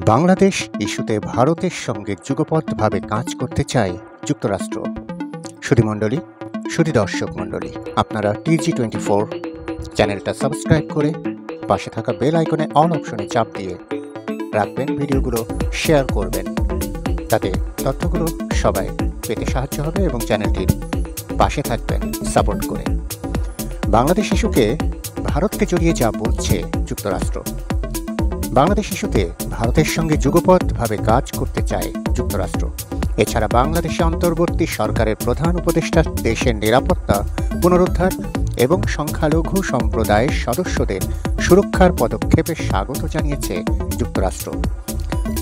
বাংলাদেশ ইস্যুতে ভারতের সঙ্গে যুগপৎভাবে কাজ করতে চায় যুক্তরাষ্ট্র। সুধীমণ্ডলী, সুধী দর্শক মণ্ডলী, আপনারা TG24 চ্যানেলটা সাবস্ক্রাইব করে পাশে থাকা বেল আইকনে অল অপশনে চাপ দিয়ে রাখবেন, ভিডিওগুলো শেয়ার করবেন, তাতে তথ্যগুলো সবাই পেতে সাহায্য হবে এবং চ্যানেলটির পাশে থাকবেন সাপোর্ট করে। বাংলাদেশ ইস্যুকে ভারতকে জড়িয়ে যা বলছে যুক্তরাষ্ট্র, বাংলাদেশ ইস্যুতে ভারতের সঙ্গে যুগপৎভাবে কাজ করতে চায় যুক্তরাষ্ট্র। এছাড়া বাংলাদেশে অন্তর্বর্তী সরকারের প্রধান উপদেষ্টা দেশের নিরাপত্তা পুনরুদ্ধার এবং সংখ্যালঘু সম্প্রদায়ের সদস্যদের সুরক্ষার পদক্ষেপে স্বাগত জানিয়েছে যুক্তরাষ্ট্র।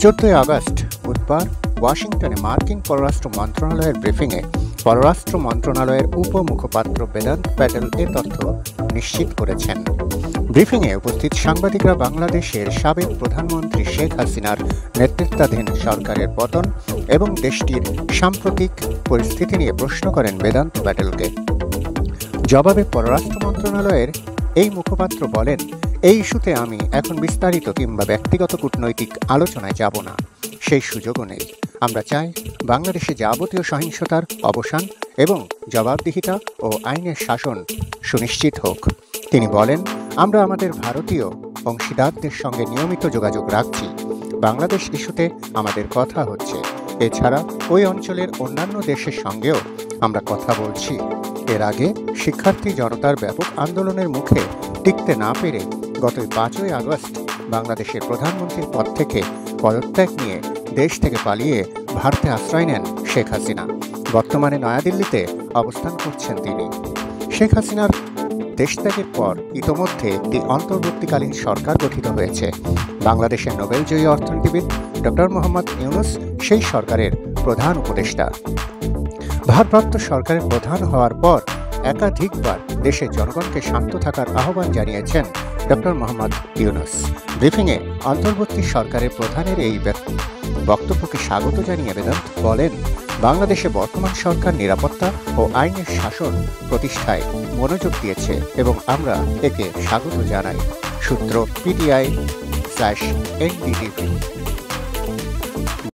14 আগস্ট বুধবার ওয়াশিংটনে মার্কিন পররাষ্ট্র মন্ত্রণালয়ের ব্রিফিংয়ে পররাষ্ট্র মন্ত্রণালয়ের উপমুখপাত্র বেদান্ত প্যাটেল এ তথ্য নিশ্চিত করেছেন। ব্রিফিংয়ে উপস্থিত সাংবাদিকরা বাংলাদেশের সাবেক প্রধানমন্ত্রী শেখ হাসিনার নেতৃত্বাধীন সরকারের পতন এবং দেশটির সাম্প্রতিক পরিস্থিতি নিয়ে প্রশ্ন করেন বেদান্ত প্যাটেলকে। জবাবে পররাষ্ট্র মন্ত্রণালয়ের এই মুখপাত্র বলেন, এই ইস্যুতে আমি এখন বিস্তারিত কিংবা ব্যক্তিগত কূটনৈতিক আলোচনায় যাব না, সেই সুযোগও নেই। আমরা চাই বাংলাদেশে যাবতীয় সহিংসতার অবসান এবং জবাবদিহিতা ও আইনের শাসন সুনিশ্চিত হোক। তিনি বলেন, আমরা আমাদের ভারতীয় অংশীদারদের সঙ্গে নিয়মিত যোগাযোগ রাখছি। বাংলাদেশ ইস্যুতে আমাদের কথা হচ্ছে। এছাড়া ওই অঞ্চলের অন্যান্য দেশের সঙ্গেও আমরা কথা বলছি। এর আগে শিক্ষার্থী জনতার ব্যাপক আন্দোলনের মুখে টিকতে না পেরে গত 5 আগস্ট বাংলাদেশের প্রধানমন্ত্রীর পদ থেকে পদত্যাগ নিয়ে দেশ থেকে পালিয়ে ভারতে আশ্রয় নেন শেখ হাসিনা। বর্তমানে নয়াদিল্লিতে অবস্থান করছেন তিনি। শেখ হাসিনার দেশত্যাগের পর ইতোমধ্যে একটি অন্তর্বর্তীকালীন সরকার গঠিত হয়েছে। বাংলাদেশের নোবেলজয়ী অর্থনীতিবিদ ডক্টর মোহাম্মদ ইউনুস সেই সরকারের প্রধান উপদেষ্টা। ভারপ্রাপ্ত সরকারের প্রধান হওয়ার পর একাধিকবার দেশের জনগণকে শান্ত থাকার আহ্বান জানিয়েছেন ডক্টর মোহাম্মদ ইউনুস। ব্রিফিংয়ে অন্তর্বর্তী সরকারের প্রধানের এই বক্তব্যকে স্বাগত জানিয়ে বেদান্ত বলেন, বাংলাদেশে বর্তমান সরকার নিরাপত্তা ও আইনের শাসন প্রতিষ্ঠায় মনোযোগ দিয়েছে এবং আমরা একে স্বাগত জানাই। সূত্র PTI/NDTV।